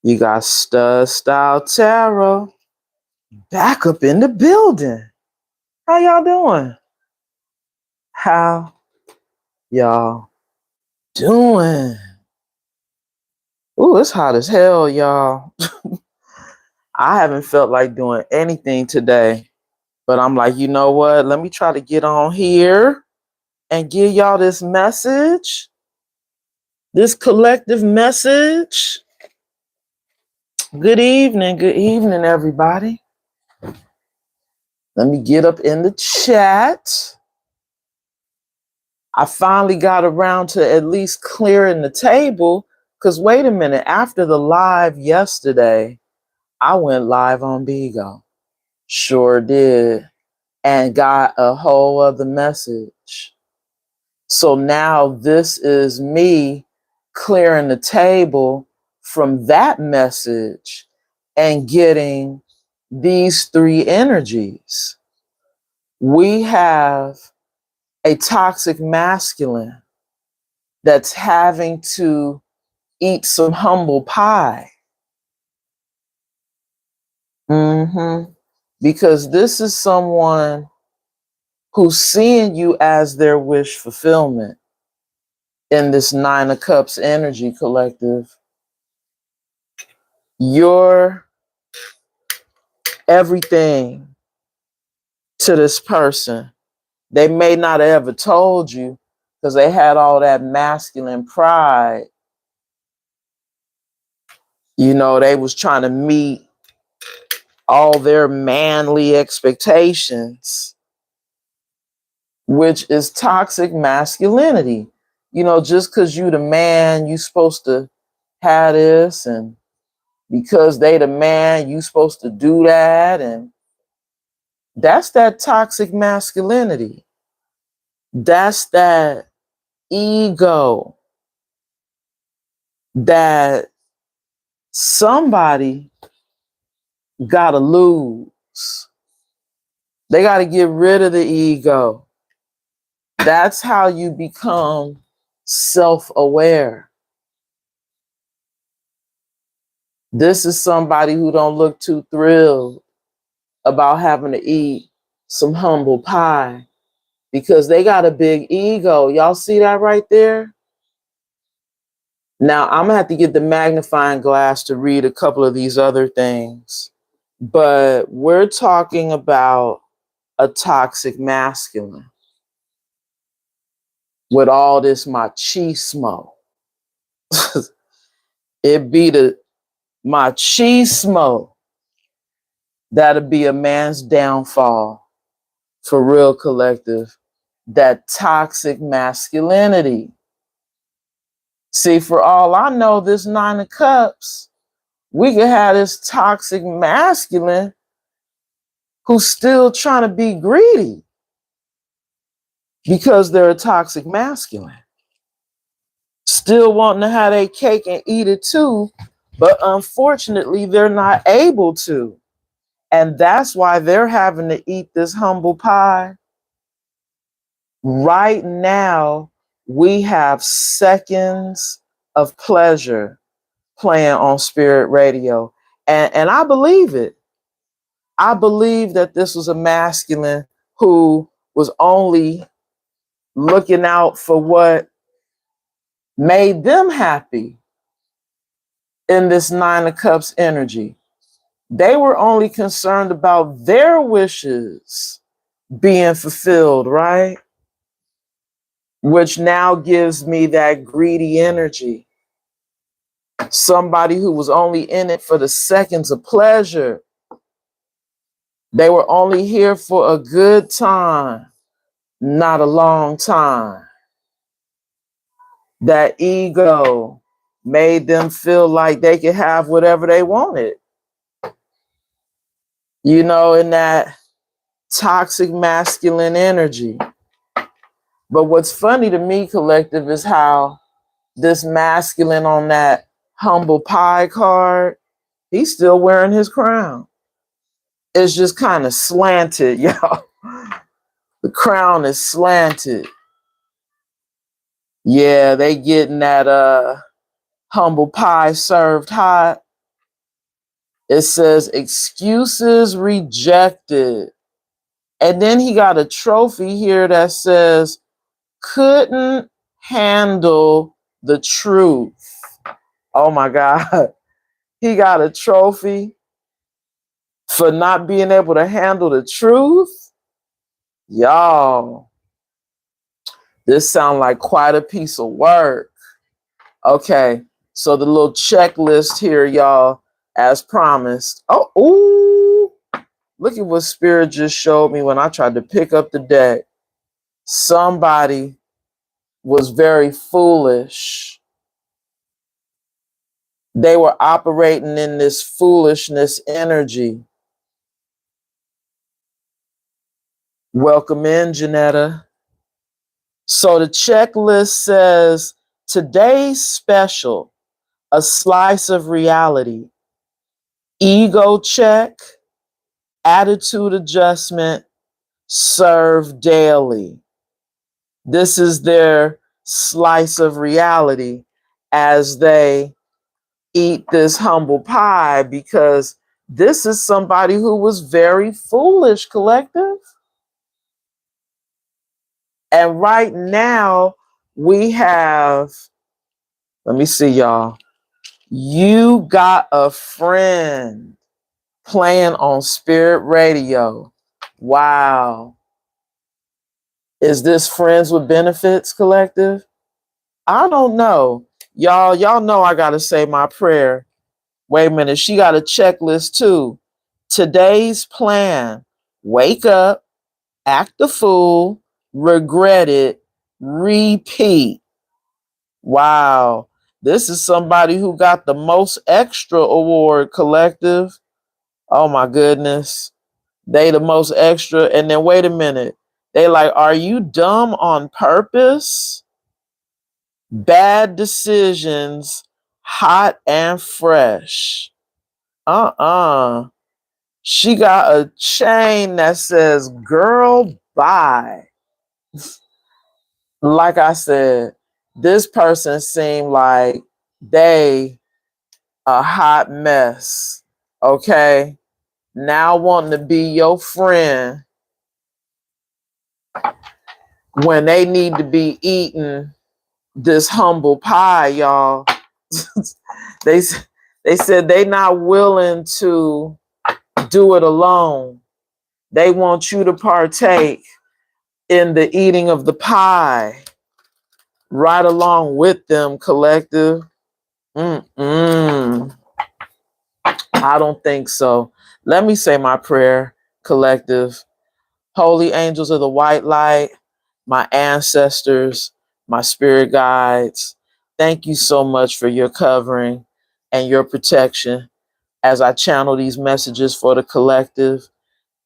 You got StudStyle Tarot back up in the building. How y'all doing? How y'all doing? Ooh, it's hot as hell, y'all. I haven't felt like doing anything today, but I'm like, you know what? Let me try to get on here and give y'all this message, this collective message. Good evening, everybody. Let me get up in the chat. I finally got around to at least clearing the table, because wait a minute, after the live yesterday, I went live on Bigo. Sure did. And got a whole other message. So now this is me clearing the table from that message and getting these three energies. We have a toxic masculine that's having to eat some humble pie. Because this is someone who's seeing you as their wish fulfillment in this Nine of Cups energy collective. You're everything to this person. They may not have ever told you because they had all that masculine pride. You know, they was trying to meet all their manly expectations, which is toxic masculinity. You know, just because you the man, you supposed to have this, and because they the man, you supposed to do that, and that's that toxic masculinity. That's that ego that somebody gotta lose. They gotta get rid of the ego. That's how you become self-aware. This is somebody who don't look too thrilled about having to eat some humble pie because they got a big ego. Y'all see that right there? Now, I'm gonna have to get the magnifying glass to read a couple of these other things, but we're talking about a toxic masculine with all this machismo. It be the machismo that'll be a man's downfall for real, collective. That toxic masculinity. See, for all I know, this Nine of Cups, we could have this toxic masculine who's still trying to be greedy because they're a toxic masculine. Still wanting to have their cake and eat it too, but unfortunately, they're not able to. And that's why they're having to eat this humble pie. Right now, we have Seconds of Pleasure playing on Spirit Radio. And I believe it. I believe that this was a masculine who was only looking out for what made them happy in this Nine of Cups energy. They were only concerned about their wishes being fulfilled, right? Which now gives me that greedy energy. Somebody who was only in it for the seconds of pleasure. They were only here for a good time, not a long time. That ego made them feel like they could have whatever they wanted. You know, in that toxic masculine energy. But what's funny to me, collective, is how this masculine on that humble pie card, he's still wearing his crown. It's just kind of slanted, y'all. The crown is slanted. Yeah, they getting that humble pie served hot. It says excuses rejected. And then he got a trophy here that says couldn't handle the truth. Oh my God. He got a trophy for not being able to handle the truth. Y'all, this sounds like quite a piece of work. Okay, so the little checklist here, y'all, as promised. Oh, ooh, look at what Spirit just showed me when I tried to pick up the deck. Somebody was very foolish. They were operating in this foolishness energy. Welcome in, Janetta. So the checklist says today's special, a slice of reality, ego check, attitude adjustment, serve daily. This is their slice of reality as they eat this humble pie, because this is somebody who was very foolish, collective. And right now we have, let me see, y'all. You got a friend playing on Spirit Radio. Wow. Is this Friends with Benefits, collective? I don't know. Y'all know I got to say my prayer. Wait a minute. She got a checklist too. Today's plan: wake up, act the fool, regret it, repeat. Wow. This is somebody who got the most extra award, collective. Oh my goodness. They the most extra. And then wait a minute. They like, are you dumb on purpose? Bad decisions, hot and fresh. She got a chain that says, girl, bye. Like I said, this person seemed like they a hot mess. Okay. Now wanting to be your friend when they need to be eating this humble pie, y'all. they they said they not willing to do it alone. They want you to partake in the eating of the pie right along with them, collective. I don't think so. Let me say my prayer, collective. Holy angels of the white light, my ancestors, my spirit guides, thank you so much for your covering and your protection as I channel these messages for the collective.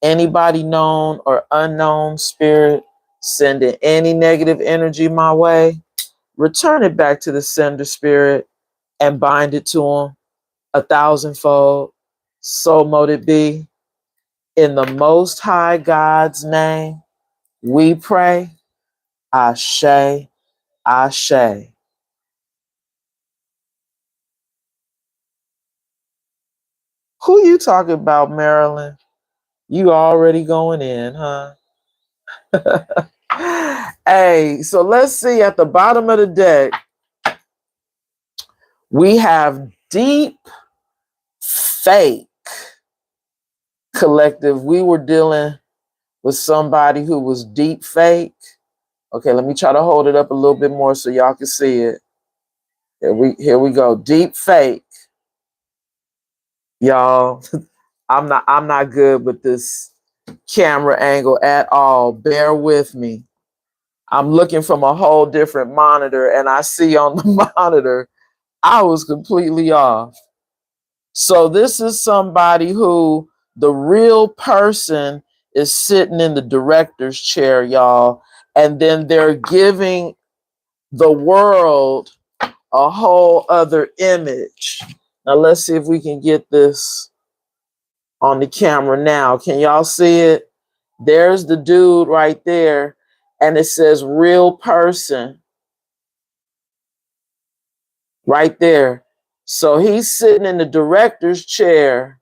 Anybody known or unknown spirit sending any negative energy my way, return it back to the sender spirit and bind it to them 1,000-fold. So mote it be. In the Most High God's name, we pray. Ashe, Ashe. Who you talking about, Marilyn? You already going in, huh? Hey, so let's see at the bottom of the deck. We have deep fake, collective. We were dealing with somebody who was deep fake. Okay, let me try to hold it up a little bit more so y'all can see it. Here we go. Deep fake. Y'all, I'm not good with this camera angle at all. Bear with me. I'm looking from a whole different monitor and I see on the monitor I was completely off. So this is somebody who the real person is sitting in the director's chair, y'all, and then they're giving the world a whole other image. Now let's see if we can get this on the camera now. Can y'all see it? There's the dude right there, and it says real person right there. So he's sitting in the director's chair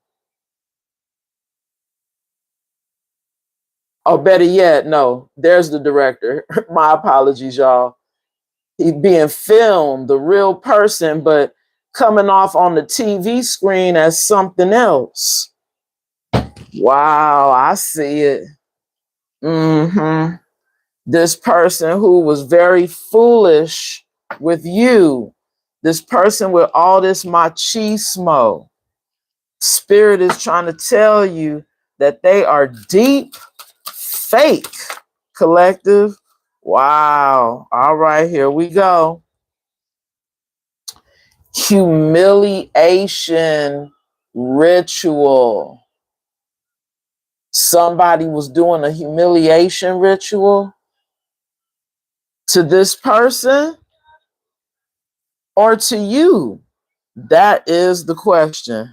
Oh, better yet, no, there's the director. My apologies, y'all. He being filmed, the real person, but coming off on the TV screen as something else. Wow, I see it. Mm-hmm. This person who was very foolish with you, this person with all this machismo. Spirit is trying to tell you that they are deep fake, collective. Wow. All right, here we go. Humiliation ritual. Somebody was doing a humiliation ritual to this person or to you. That is the question.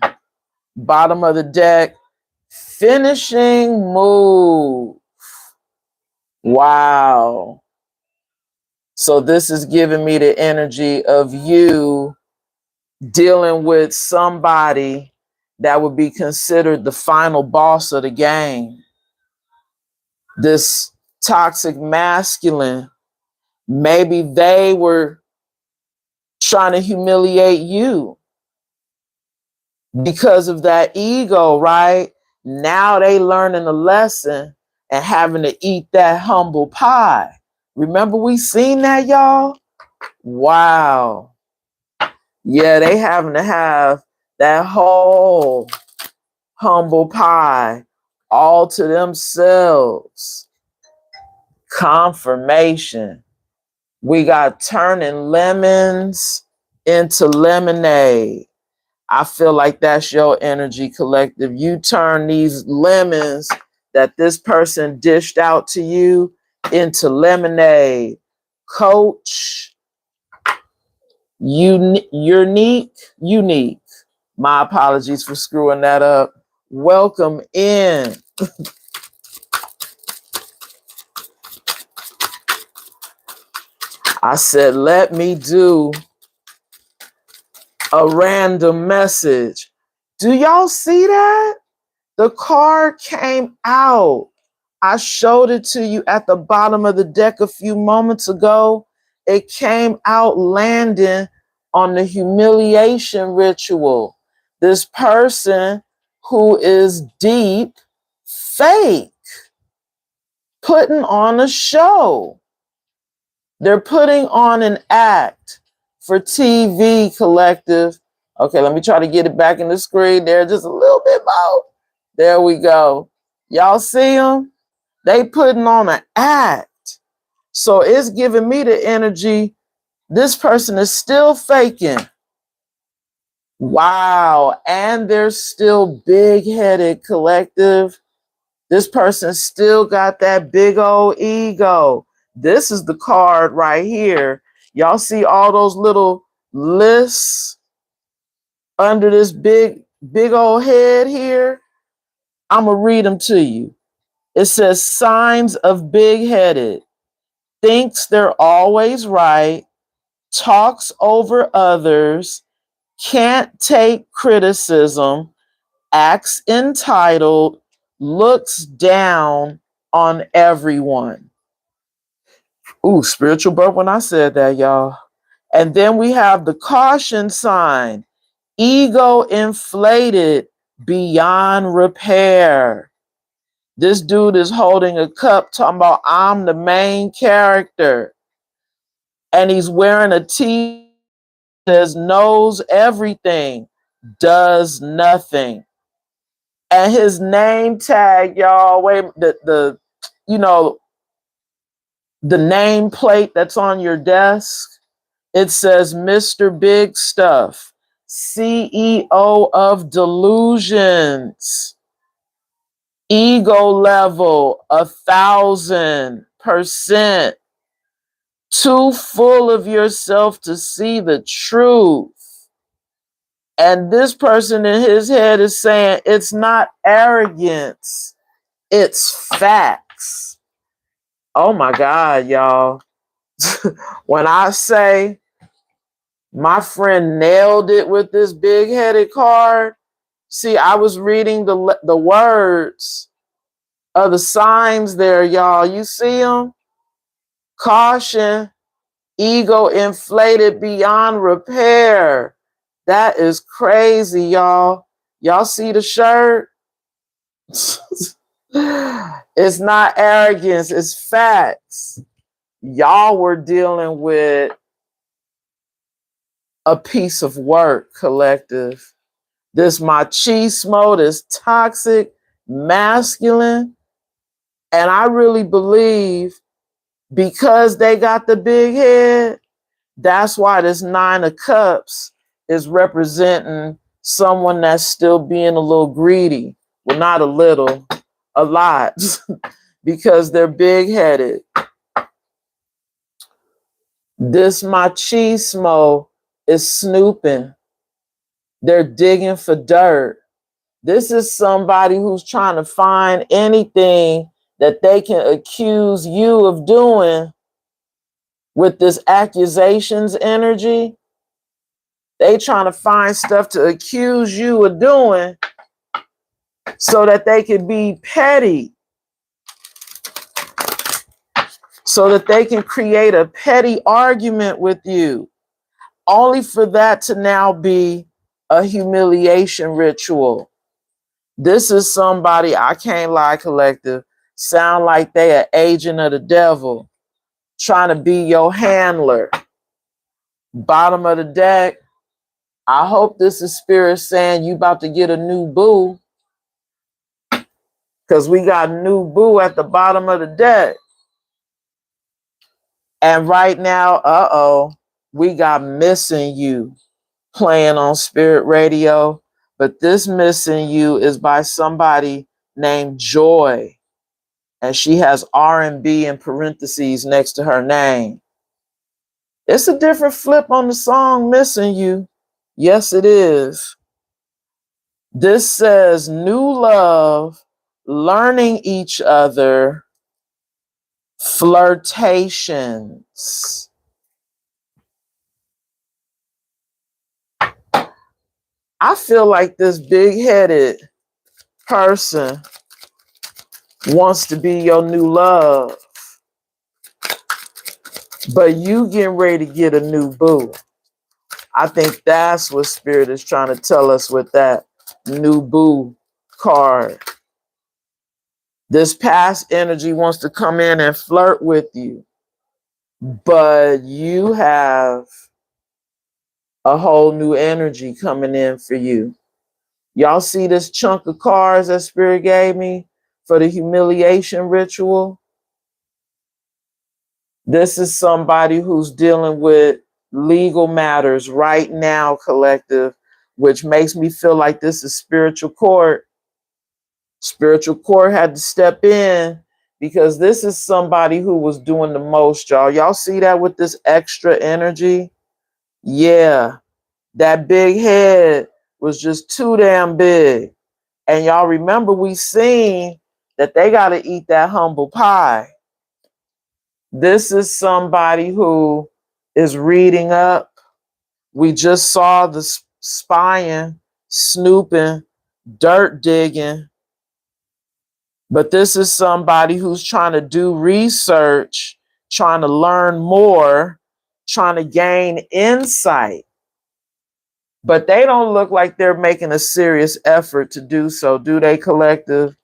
Bottom of the deck, finishing move. Wow. So this is giving me the energy of you dealing with somebody that would be considered the final boss of the game. This toxic masculine, maybe they were trying to humiliate you because of that ego, right? Now they learning a lesson and having to eat that humble pie. Remember we seen that, y'all? Wow. Yeah, they having to have that whole humble pie all to themselves. Confirmation. We got turning lemons into lemonade. I feel like that's your energy, collective. You turn these lemons that this person dished out to you into lemonade. Coach, unique. My apologies for screwing that up. Welcome in. I said, let me do a random message. Do y'all see that? The card came out. I showed it to you at the bottom of the deck a few moments ago. It came out landing on the humiliation ritual. This person who is deep fake, putting on a show. They're putting on an act for TV, collective. Okay, let me try to get it back in the screen there just a little bit more. There we go. Y'all see them? They putting on an act. So it's giving me the energy. This person is still faking. Wow. And they're still big-headed, collective. This person still got that big old ego. This is the card right here. Y'all see all those little lists under this big old head here? I'm going to read them to you. It says signs of big-headed. Thinks they're always right. Talks over others. Can't take criticism. Acts entitled. Looks down on everyone. Ooh, spiritual burp when I said that, y'all. And then we have the caution sign. Ego inflated beyond repair. This dude is holding a cup talking about I'm the main character. And he's wearing a t-shirt that says knows everything, does nothing. And his name tag, y'all, wait, the you know, the name plate that's on your desk, it says Mr. Big Stuff, CEO of Delusions, ego level 1,000%, too full of yourself to see the truth. And this person in his head is saying it's not arrogance, it's facts. Oh my God, y'all. When I say my friend nailed it with this big-headed card, see, I was reading the words of the signs there, y'all. You see them? Caution, ego inflated beyond repair. That is crazy, y'all. Y'all see the shirt? It's not arrogance, it's facts. Y'all were dealing with a piece of work, collective. This machismo, this toxic, masculine. And I really believe because they got the big head, that's why this 9 of Cups is representing someone that's still being a little greedy. Well, not a little, a lot, because they're big-headed. This machismo is snooping. They're digging for dirt. This is somebody who's trying to find anything that they can accuse you of doing with this accusations energy. They trying to find stuff to accuse you of doing so that they can be petty, so that they can create a petty argument with you, only for that to now be a humiliation ritual. This is somebody, I can't lie, collective, sound like they an agent of the devil, trying to be your handler. Bottom of the deck, I hope this is spirit saying you about to get a new boo, because we got new boo at the bottom of the deck. And right now, we got Missing You playing on Spirit Radio. But this Missing You is by somebody named Joy. And she has R&B in parentheses next to her name. It's a different flip on the song Missing You. Yes, it is. This says new love, learning each other, flirtations. I feel like this big-headed person wants to be your new love, but you getting ready to get a new boo. I think that's what Spirit is trying to tell us with that new boo card. This past energy wants to come in and flirt with you, but you have a whole new energy coming in for you. Y'all see this chunk of cards that Spirit gave me for the humiliation ritual? This is somebody who's dealing with legal matters right now, collective, which makes me feel like this is spiritual court. Spiritual court had to step in because this is somebody who was doing the most, y'all. Y'all see that with this extra energy? Yeah, that big head was just too damn big. And y'all remember we seen that they got to eat that humble pie. This is somebody who is reading up. We just saw the spying, snooping, dirt digging. But this is somebody who's trying to do research, trying to learn more, trying to gain insight. But they don't look like they're making a serious effort to do so, do they, collective?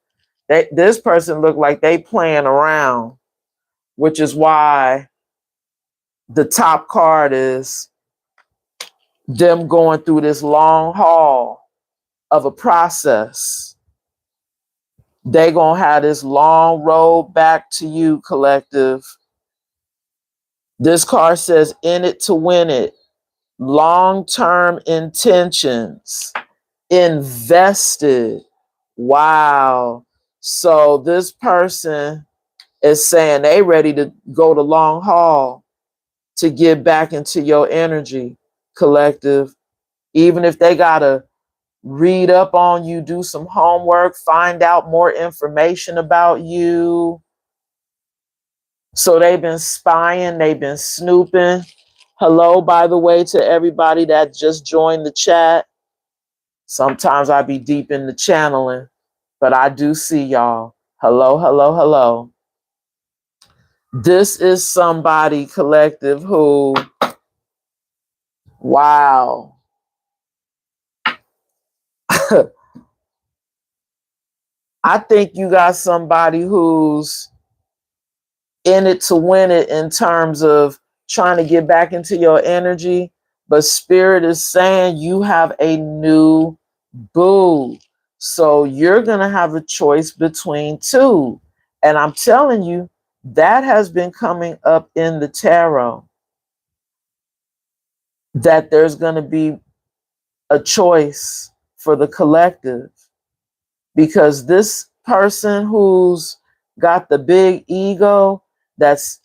This person look like they playing around, which is why the top card is them going through this long haul of a process. They gonna have this long road back to you, collective. This card says in it to win it. Long-term intentions. Invested. Wow. So this person is saying they ready to go the long haul to get back into your energy, collective. Even if they gotta read up on you, do some homework, find out more information about you. So they've been spying, they've been snooping. Hello, by the way, to everybody that just joined the chat. Sometimes I be deep in the channeling, but I do see y'all. Hello, hello, hello. This is somebody, collective, who, wow. I think you got somebody who's in it to win it in terms of trying to get back into your energy. But Spirit is saying you have a new boo. So you're going to have a choice between two. And I'm telling you, that has been coming up in the tarot, that there's going to be a choice for the collective, because this person who's got the big ego, that's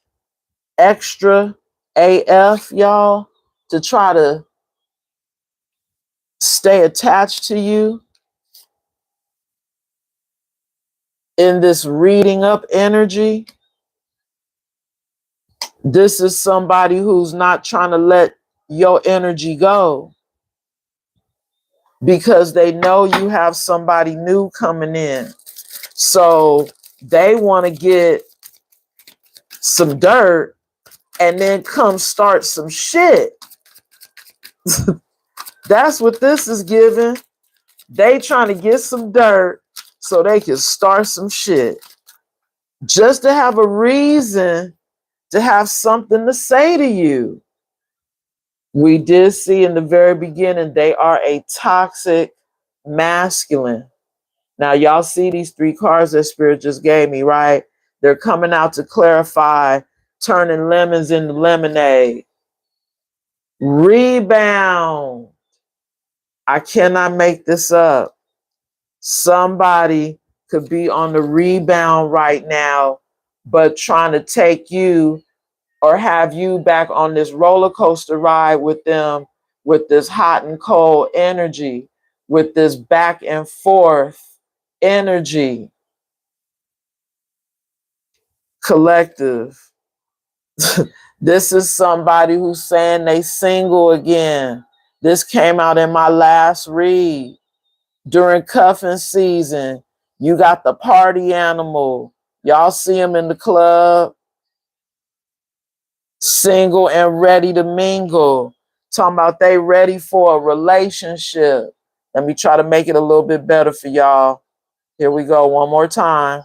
extra AF, y'all, to try to stay attached to you in this reading up energy. This is somebody who's not trying to let your energy go because they know you have somebody new coming in. So they want to get some dirt and then come start some shit. That's what this is giving. They trying to get some dirt so they can start some shit. Just to have a reason to have something to say to you. We did see in the very beginning, they are a toxic masculine. Now, y'all see these three cards that Spirit just gave me, right? They're coming out to clarify, turning lemons into lemonade. Rebound. I cannot make this up. Somebody could be on the rebound right now, but trying to take you or have you back on this roller coaster ride with them, with this hot and cold energy, with this back and forth energy. Collective. This is somebody who's saying they single again. This came out in my last read. During cuffing season, you got the party animal. Y'all see him in the club, single and ready to mingle. Talking about they ready for a relationship. Let me try to make it a little bit better for y'all. Here we go one more time.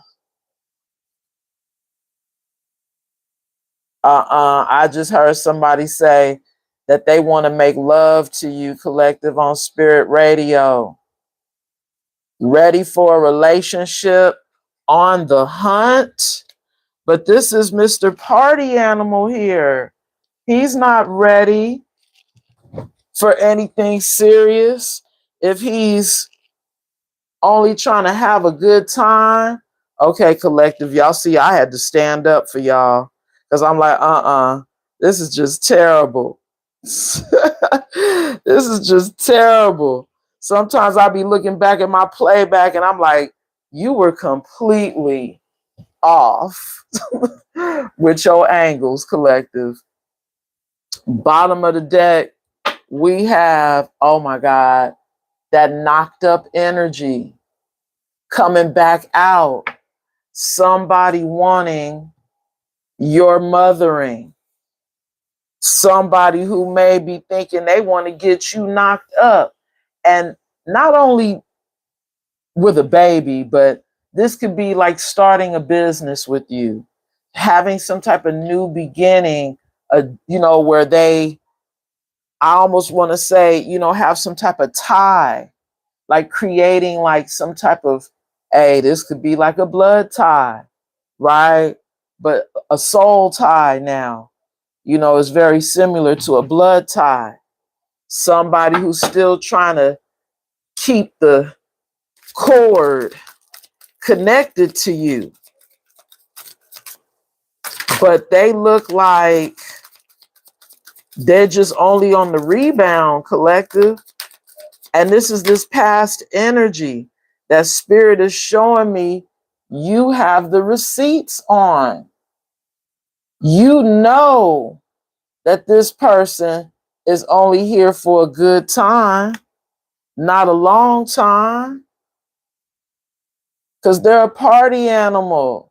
I just heard somebody say that they want to make love to you, collective, on Spirit Radio. Ready for a relationship, on the hunt. But this is Mr. Party Animal here. He's not ready for anything serious. If he's only trying to have a good time, okay, collective, y'all see I had to stand up for y'all because I'm like, this is just terrible. This is just terrible. Sometimes I'll be looking back at my playback and I'm like, you were completely off with your angles, collective. Bottom of the deck, we have, oh my God, that knocked up energy coming back out. Somebody wanting your mothering. Somebody who may be thinking they want to get you knocked up. And not only with a baby, but this could be like starting a business with you, having some type of new beginning, where they, I almost want to say, have some type of tie, like creating like some type of, hey, this could be like a blood tie, right? But a soul tie now, is very similar to a blood tie. Somebody who's still trying to keep the cord connected to you, but they look like they're just only on the rebound, collective. And this is this past energy that Spirit is showing me you have the receipts on. You know that this person is only here for a good time, not a long time. because they're a party animal.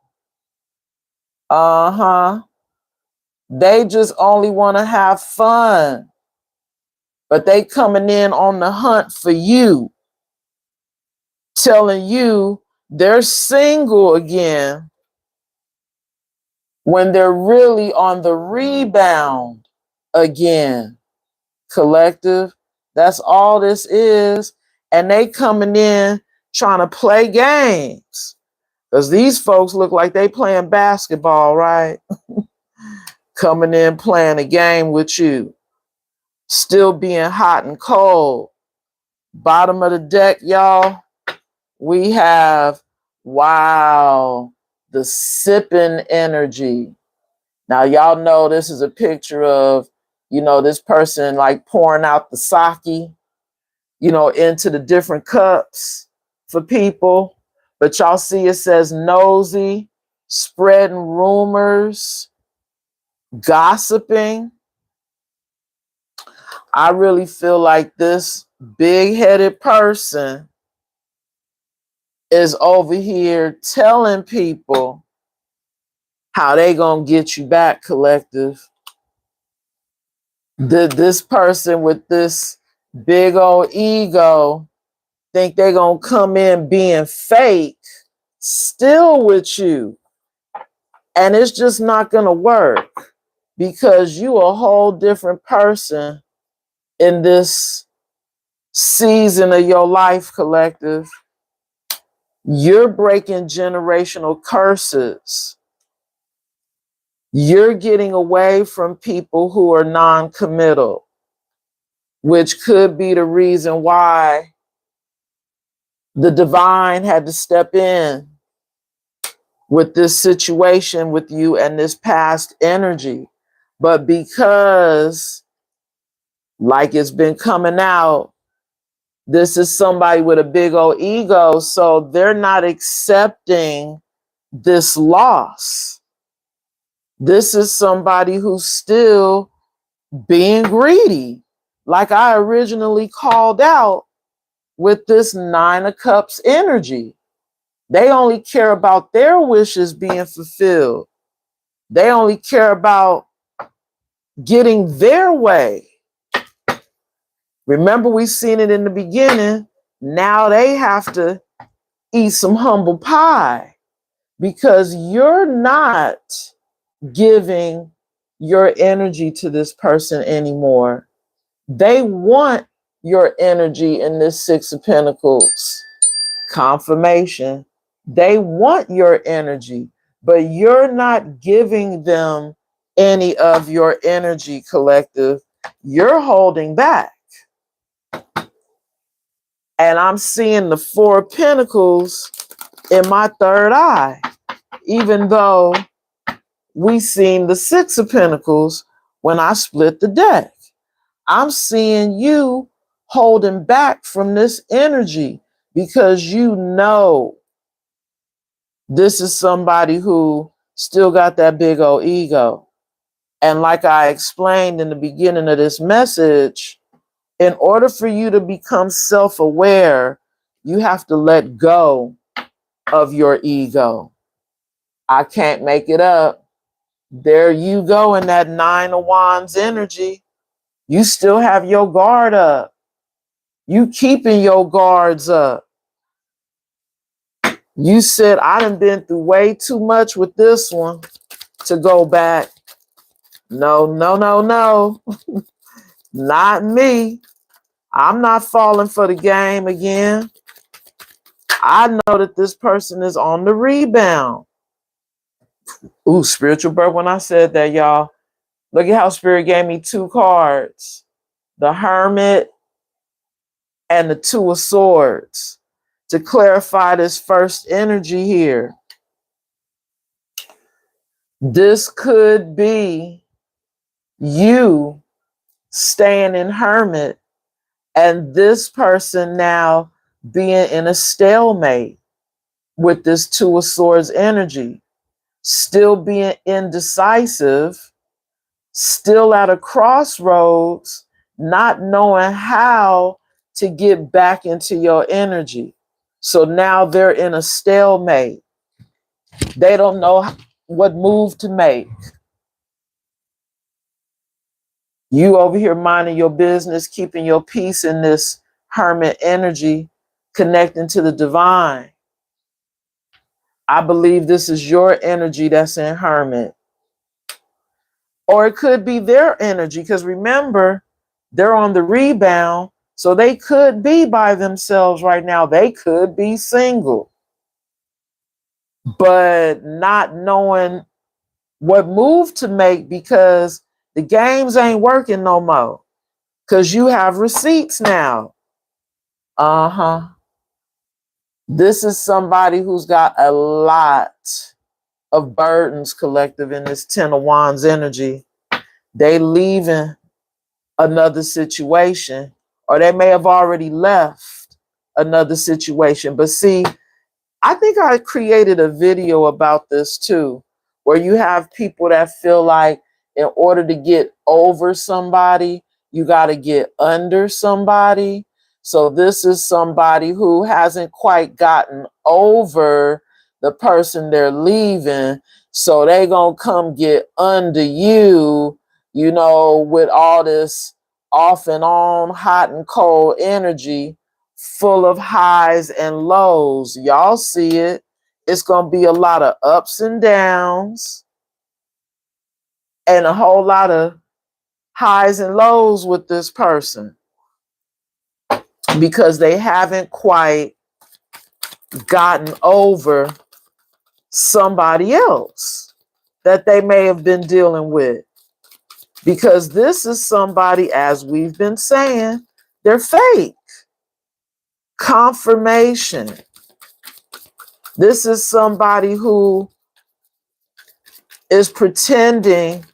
They just only want to have fun, but they coming in on the hunt for you, telling you they're single again when they're really on the rebound again. Collective, that's all this is. And they coming in trying to play games, because these folks look like they playing basketball, right? Coming in playing a game with you, still being hot and cold. Bottom of the deck, y'all, we have, wow, the sipping energy. Now, y'all know this is a picture of, this person like pouring out the sake, into the different cups for people. But y'all see it says nosy, spreading rumors, gossiping. I really feel like this big-headed person is over here telling people how they gonna get you back, collective. This person with this big old ego think they gonna come in being fake, still with you. And it's just not gonna work, because you a whole different person in this season of your life, collective. You're breaking generational curses. You're getting away from people who are non-committal, which could be the reason why the divine had to step in with this situation with you and this past energy. But because, like it's been coming out, this is somebody with a big old ego, so they're not accepting this loss. This is somebody who's still being greedy, like I originally called out with this Nine of Cups energy. They only care about their wishes being fulfilled. They only care about getting their way. Remember, we seen it in the beginning. Now they have to eat some humble pie, because you're not giving your energy to this person anymore. They want your energy in this Six of Pentacles. Confirmation. They want your energy, but you're not giving them any of your energy, collective. You're holding back. And I'm seeing the Four of Pentacles in my third eye, even though we seen the Six of Pentacles when I split the deck. I'm seeing you holding back from this energy because you know this is somebody who still got that big old ego. And like I explained in the beginning of this message, in order for you to become self-aware, you have to let go of your ego. I can't make it up. There you go in that Nine of Wands energy. You still have your guard up. You keeping your guards up. You said, I done been through way too much with this one to go back. No, no, no, no. Not me. I'm not falling for the game again. I know that this person is on the rebound. Ooh, spiritual birth. When I said that, y'all, look at how Spirit gave me two cards. The Hermit and the Two of Swords. To clarify this first energy here. This could be you staying in Hermit and this person now being in a stalemate with this Two of Swords energy. Still being indecisive, still at a crossroads, not knowing how to get back into your energy. So now they're in a stalemate. They don't know what move to make. You over here minding your business, keeping your peace in this hermit energy, connecting to the divine. I believe this is your energy that's in hermit. Or it could be their energy, because remember, they're on the rebound, so they could be by themselves right now. They could be single, but not knowing what move to make because the games ain't working no more. Because you have receipts now. Uh-huh. This is somebody who's got a lot of burdens collective in this Ten of Wands energy. They leaving another situation, or they may have already left another situation. But see, I think I created a video about this too, where you have people that feel like in order to get over somebody, you got to get under somebody. So this is somebody who hasn't quite gotten over the person they're leaving. So they going to come get under you, you know, with all this off and on, hot and cold energy, full of highs and lows. Y'all see it. It's going to be a lot of ups and downs and a whole lot of highs and lows with this person because they haven't quite gotten over somebody else that they may have been dealing with. Because this is somebody, as we've been saying, they're fake. Confirmation. This is somebody who is pretending,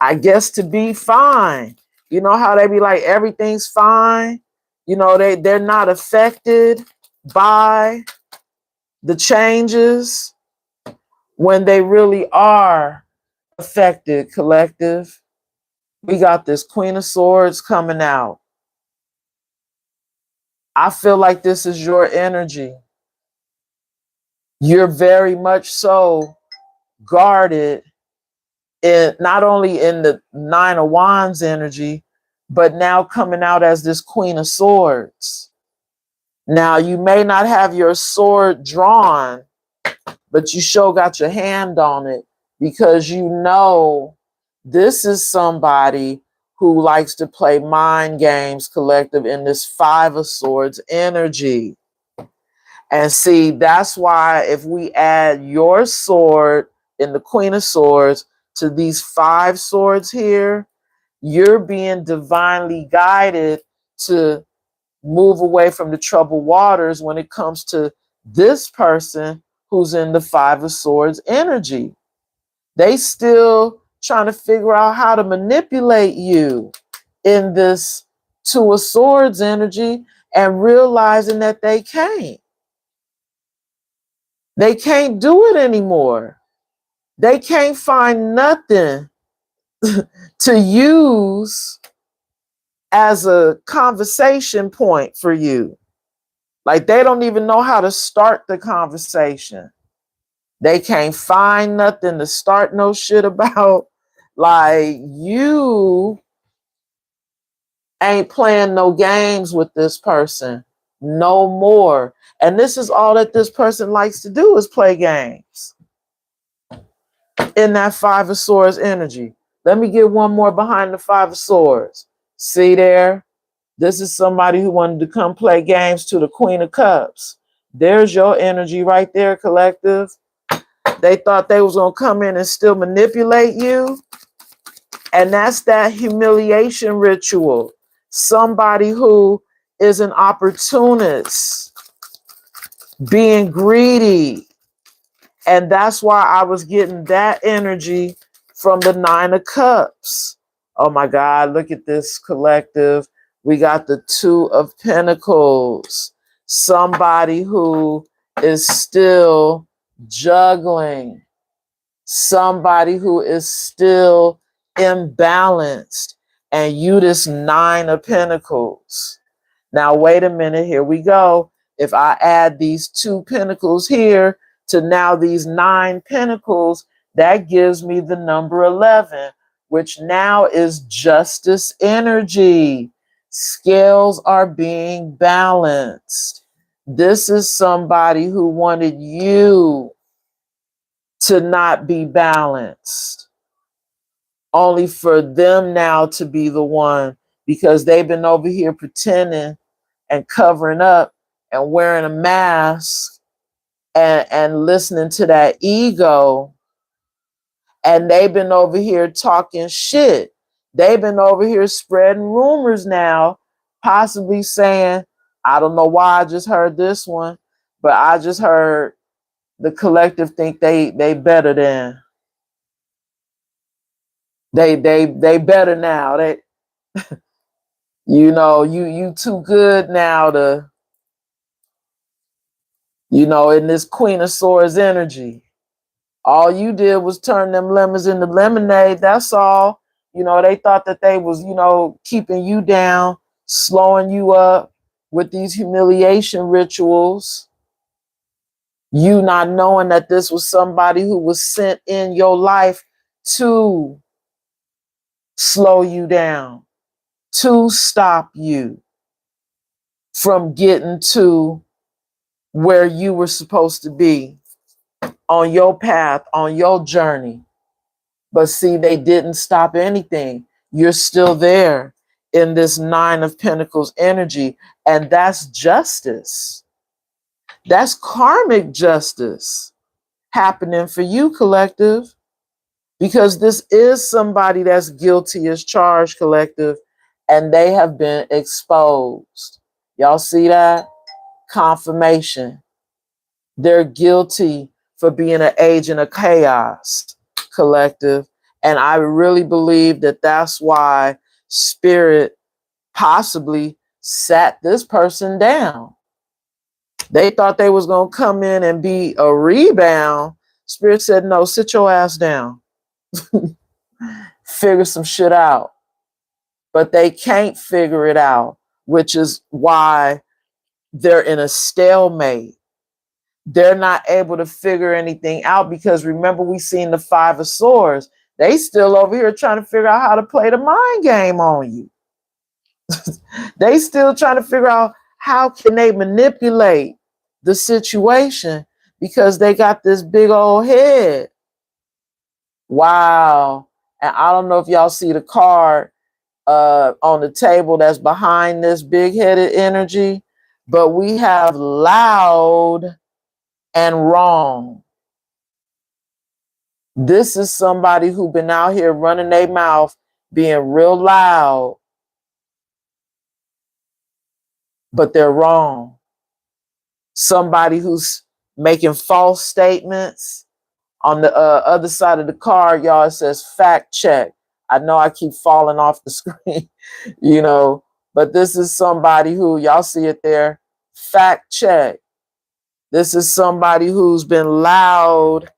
I guess, to be fine. You know how they be like, everything's fine? You know, they're not affected by the changes when they really are affected, collective. We got this Queen of Swords coming out. I feel like this is your energy. You're very much so guarded in not only in the Nine of Wands energy, but now coming out as this Queen of Swords. Now, you may not have your sword drawn, but you sure got your hand on it because you know this is somebody who likes to play mind games, collective, in this Five of Swords energy. And see, that's why if we add your sword in the Queen of Swords to these Five Swords here, you're being divinely guided to move away from the troubled waters when it comes to this person who's in the Five of Swords energy. They still trying to figure out how to manipulate you in this Two of Swords energy and realizing that they can't. They can't do it anymore. They can't find nothing to use as a conversation point for you. Like they don't even know how to start the conversation. They can't find nothing to start no shit about. Like you ain't playing no games with this person no more. And this is all that this person likes to do is play games in that Five of Swords energy. Let me get one more behind the Five of Swords. See there? This is somebody who wanted to come play games to the Queen of Cups. There's your energy right there, collective. They thought they was going to come in and still manipulate you. And that's that humiliation ritual. Somebody who is an opportunist, being greedy. And that's why I was getting that energy from the Nine of Cups. Oh my God, look at this, collective. We got the Two of Pentacles. Somebody who is still juggling. Somebody who is still imbalanced. And you this Nine of Pentacles. Now, wait a minute. Here we go. If I add these 2 pentacles here to now these 9 pentacles, that gives me the number 11, which now is justice energy. Scales are being balanced. This is somebody who wanted you to not be balanced, only for them now to be the one, because they've been over here pretending and covering up and wearing a mask and listening to that ego. And they've been over here talking shit. They've been over here spreading rumors now, possibly saying, I don't know why I just heard this one, but I just heard the collective think they better than they better now. They, you know, you too good now to, you know, in this Queen of Swords energy. All you did was turn them lemons into lemonade. That's all. You know, they thought that they was, you know, keeping you down, slowing you up with these humiliation rituals. You not knowing that this was somebody who was sent in your life to slow you down, to stop you from getting to where you were supposed to be on your path, on your journey. But see, they didn't stop anything. You're still there in this 9 of Pentacles energy. And that's justice. That's karmic justice happening for you, collective. Because this is somebody that's guilty as charged, collective. And they have been exposed. Y'all see that? Confirmation. They're guilty for being an agent of chaos, collective. And I really believe that that's why Spirit possibly sat this person down. They thought they was going to come in and be a rebound. Spirit said, no, sit your ass down. Figure some shit out. But they can't figure it out, which is why they're in a stalemate. They're not able to figure anything out, because remember, we seen the 5 of Swords. They still over here trying to figure out how to play the mind game on you. They still trying to figure out how can they manipulate the situation, because they got this big old head. Wow. And I don't know if y'all see the card on the table that's behind this big-headed energy, but we have loud and wrong. This is somebody who been out here running their mouth, being real loud, but they're wrong. Somebody who's making false statements. On the other side of the card, y'all, it says fact check. I know I keep falling off the screen, you know, but this is somebody who, y'all see it there, fact check. This is somebody who's been loud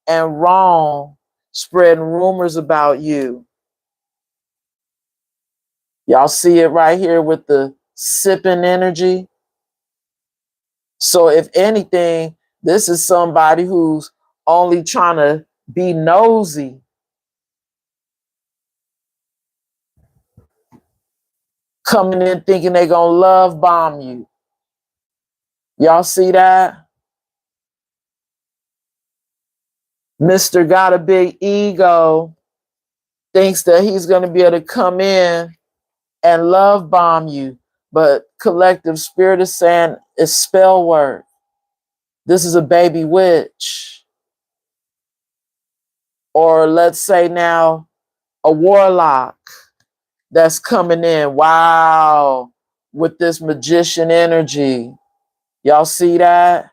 and wrong, spreading rumors about you. Y'all see it right here with the sipping energy. So if anything, this is somebody who's only trying to be nosy. Coming in thinking they're going to love bomb you. Y'all see that? Mr. got a big ego, thinks that he's going to be able to come in and love bomb you. But collective, Spirit is saying it's spell work. This is a baby witch. Or let's say now a warlock that's coming in. Wow. With this magician energy. Y'all see that?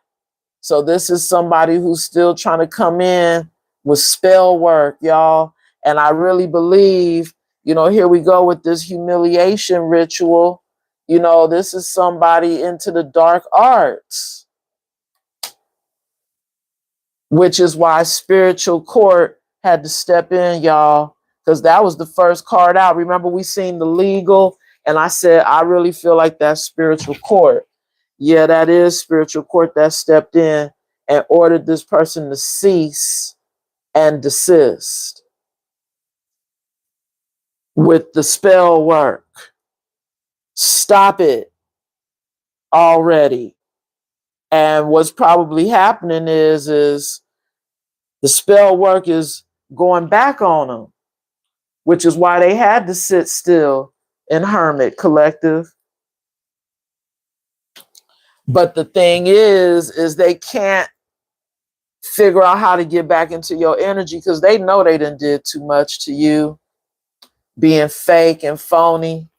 So this is somebody who's still trying to come in with spell work, y'all. And I really believe, you know, here we go with this humiliation ritual. You know, this is somebody into the dark arts, which is why spiritual court had to step in, y'all, because that was the first card out. Remember, we seen the legal And I said, I really feel like that's spiritual court. Yeah, that is spiritual court that stepped in and ordered this person to cease and desist with the spell work. Stop it already. And what's probably happening is the spell work is going back on them, which is why they had to sit still in hermit collective. But the thing is they can't figure out how to get back into your energy because they know they done did too much to you, being fake and phony.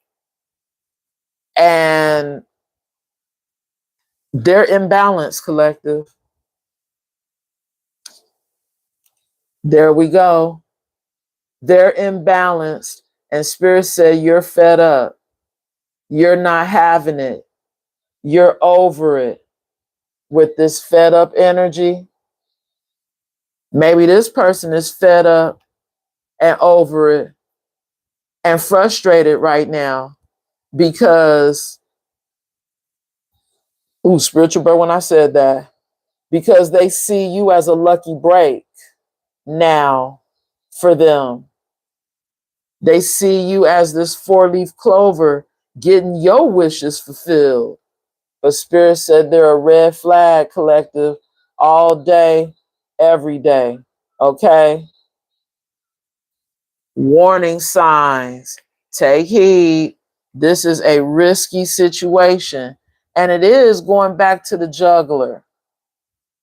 And they're imbalanced, collective. There we go. They're imbalanced. And Spirit said, you're fed up. You're not having it. You're over it with this fed up energy. Maybe this person is fed up and over it and frustrated right now because, spiritual bird, when I said that, because they see you as a lucky break now for them. They see you as this 4-leaf clover getting your wishes fulfilled. But Spirit said they're a red flag, collective, all day, every day. Okay? Warning signs. Take heed. This is a risky situation. And it is going back to the juggler,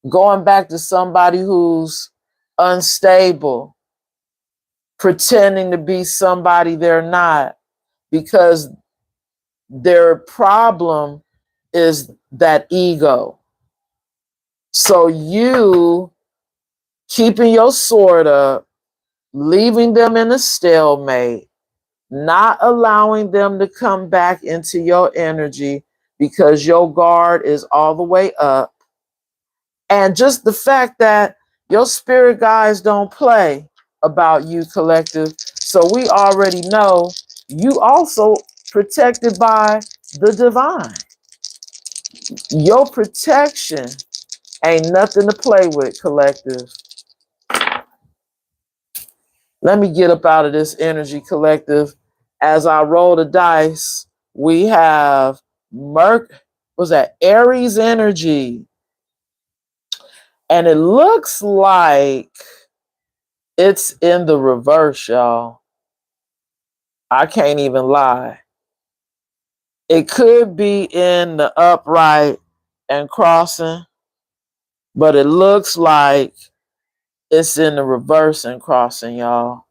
going back to somebody who's unstable, pretending to be somebody they're not, because their problem is that ego. So you keeping your sword up, leaving them in a stalemate, not allowing them to come back into your energy because your guard is all the way up. And just the fact that your spirit guides don't play about you, collective. So we already know you also protected by the divine. Your protection ain't nothing to play with, collective. Let me get up out of this energy, collective. As I roll the dice, we have Aries energy. And it looks like it's in the reverse, y'all. I can't even lie. It could be in the upright and crossing, but it looks like it's in the reverse and crossing, y'all.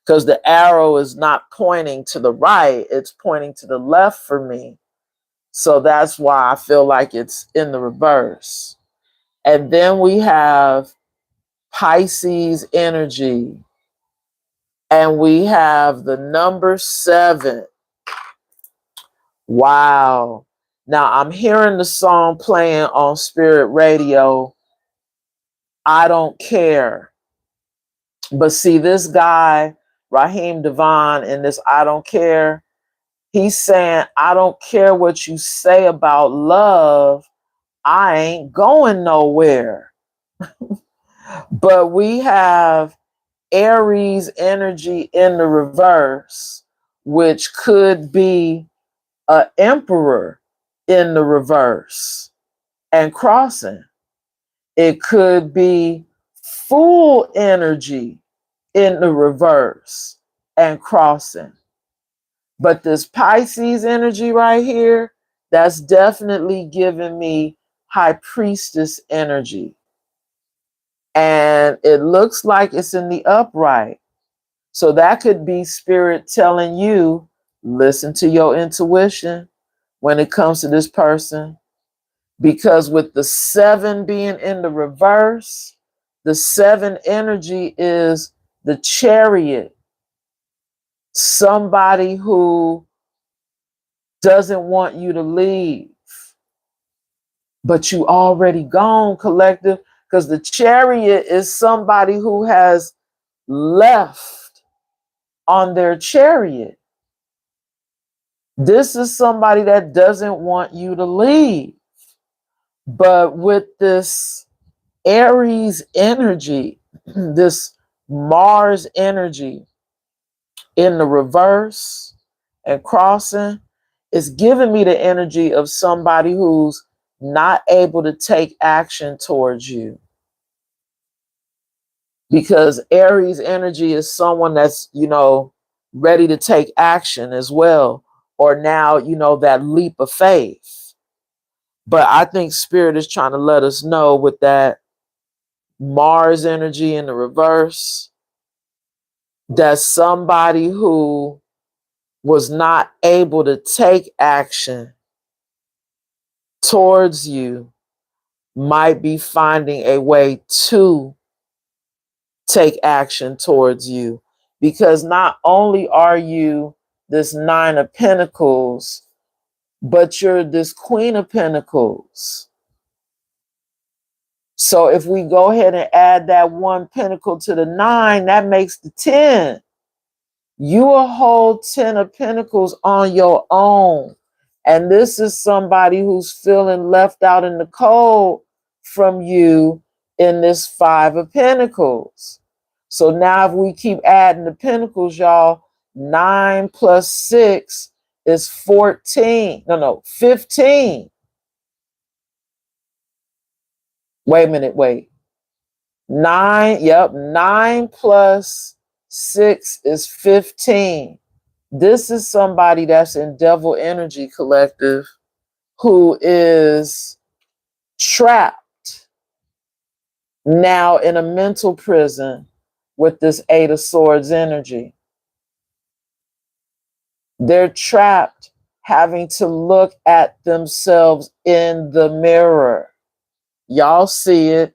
Because the arrow is not pointing to the right, it's pointing to the left for me. So that's why I feel like it's in the reverse. And then we have Pisces energy. And we have the number 7. Wow. Now I'm hearing the song playing on Spirit Radio, I Don't Care. But see, this guy, Raheem Devon, in this I Don't Care, he's saying, I don't care what you say about love. I ain't going nowhere. But we have Aries energy in the reverse, which could be an emperor in the reverse and crossing. It could be full energy in the reverse and crossing. But this Pisces energy right here, that's definitely giving me High Priestess energy. And it looks like it's in the upright. So that could be Spirit telling you, listen to your intuition when it comes to this person. Because with the 7 being in the reverse, the 7 energy is the Chariot. Somebody who doesn't want you to leave, but you already gone, collective. Because the Chariot is somebody who has left on their chariot. This is somebody that doesn't want you to leave. But with this Aries energy, this Mars energy in the reverse and crossing, it's giving me the energy of somebody who's not able to take action towards you. Because Aries energy is someone that's, ready to take action as well. Or now, that leap of faith. But I think Spirit is trying to let us know with that Mars energy in the reverse, that somebody who was not able to take action towards you might be finding a way to take action towards you. Because not only are you this Nine of Pentacles, but you're this Queen of Pentacles. So if we go ahead and add that one pentacle to the 9, that makes the 10. You will hold 10 of Pentacles on your own. And this is somebody who's feeling left out in the cold from you in this 5 of Pentacles. So now if we keep adding the Pentacles, y'all, 9 plus 6 is 14. No, 15. Wait a minute, wait. 9 plus 6 is 15. This is somebody that's in devil energy collective who is trapped now in a mental prison with this 8 of Swords energy. They're trapped having to look at themselves in the mirror. Y'all see it.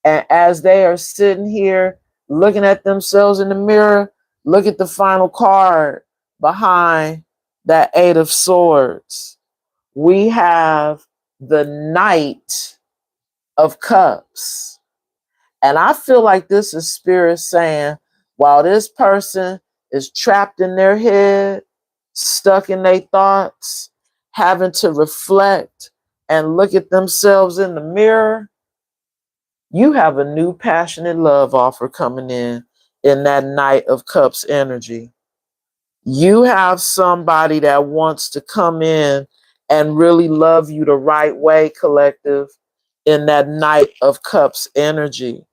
And as they are sitting here looking at themselves in the mirror, look at the final card behind that 8 of Swords. We have the Knight of Cups. And I feel like this is Spirit saying, while this person is trapped in their head, stuck in their thoughts, having to reflect and look at themselves in the mirror, you have a new passionate love offer coming in that Knight of Cups energy. You have somebody that wants to come in and really love you the right way, collective, in that Knight of Cups energy.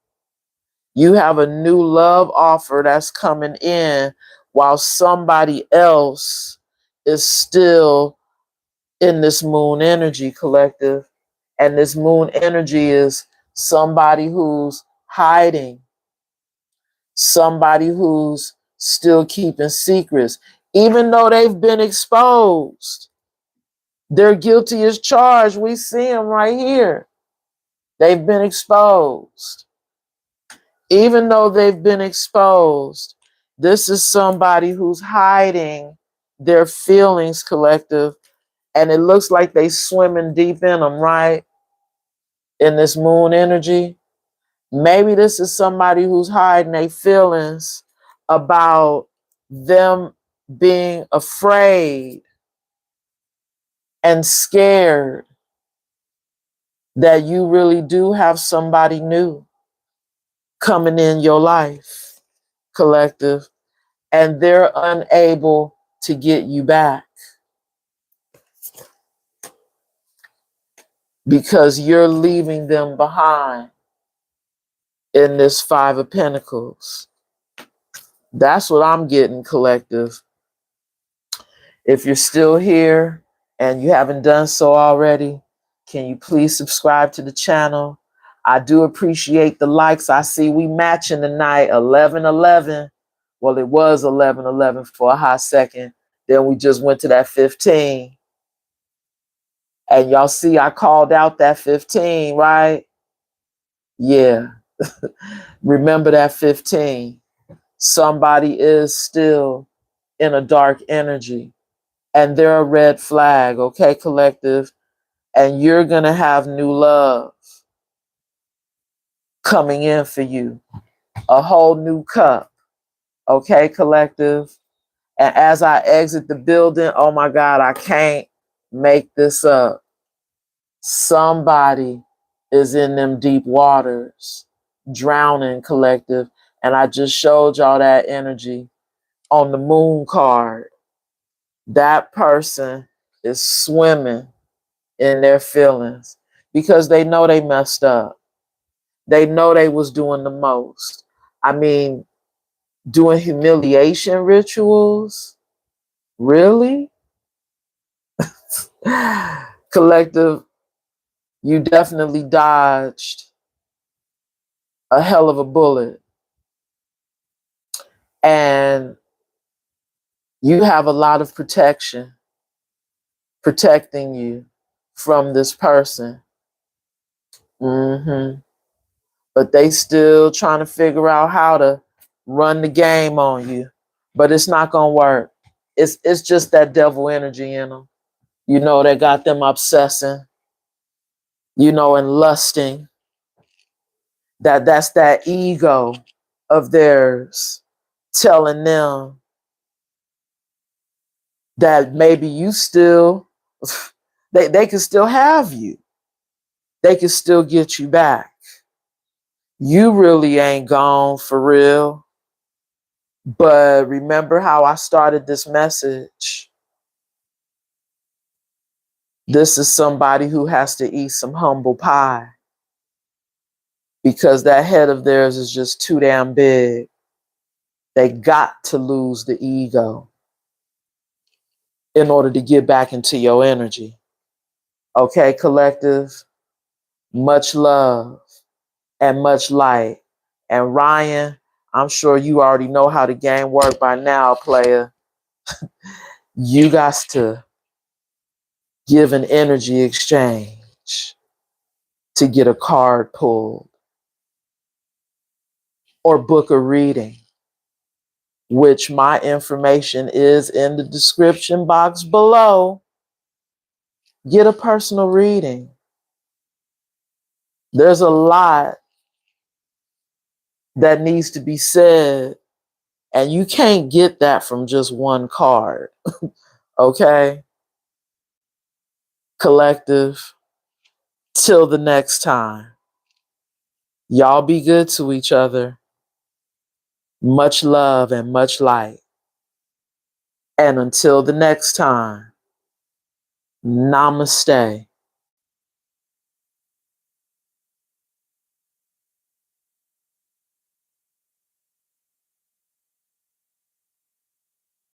You have a new love offer that's coming in while somebody else is still in this moon energy, collective. And this moon energy is somebody who's hiding, somebody who's still keeping secrets, even though they've been exposed. They're guilty as charged. We see them right here. They've been exposed. Even though they've been exposed, this is somebody who's hiding their feelings, collective. And it looks like they swimming deep in them, right? In this moon energy. Maybe this is somebody who's hiding their feelings about them being afraid and scared that you really do have somebody new coming in your life, collective, and they're unable to get you back because you're leaving them behind in this 5 of Pentacles. That's what I'm getting, collective. If you're still here and you haven't done so already, can you please subscribe to the channel? I do appreciate the likes. I see we matching tonight, 11-11. Well, it was 11-11 for a hot second. Then we just went to that 15. And y'all see I called out that 15, right? Yeah. Remember that 15. Somebody is still in a dark energy. And they're a red flag, okay, collective? And you're going to have new love coming in for you. A whole new cup, okay, collective? And as I exit the building, oh my God, I can't make this up. Somebody is in them deep waters, drowning, collective. And I just showed y'all that energy on the moon card. That person is swimming in their feelings because they know they messed up. They know they was doing the most. I mean, doing humiliation rituals? Really? Collective, you definitely dodged a hell of a bullet. And you have a lot of protection protecting you from this person. But they still trying to figure out how to run the game on you. But it's not gonna work. It's just that devil energy in them. You know, that got them obsessing, you know, and lusting. That's that ego of theirs telling them that maybe you still they can still have you. They can still get you back. You really ain't gone for real. But remember how I started this message. This is somebody who has to eat some humble pie because that head of theirs is just too damn big. They got to lose the ego in order to get back into your energy. Okay, collective, much love and much light. And Ryan, I'm sure you already know how the game works by now, player. You got to give an energy exchange to get a card pulled or book a reading, which my information is in the description box below. Get a personal reading. There's a lot that needs to be said, and you can't get that from just one card. Okay? Collective, till the next time. Y'all be good to each other. Much love and much light. And until the next time, namaste.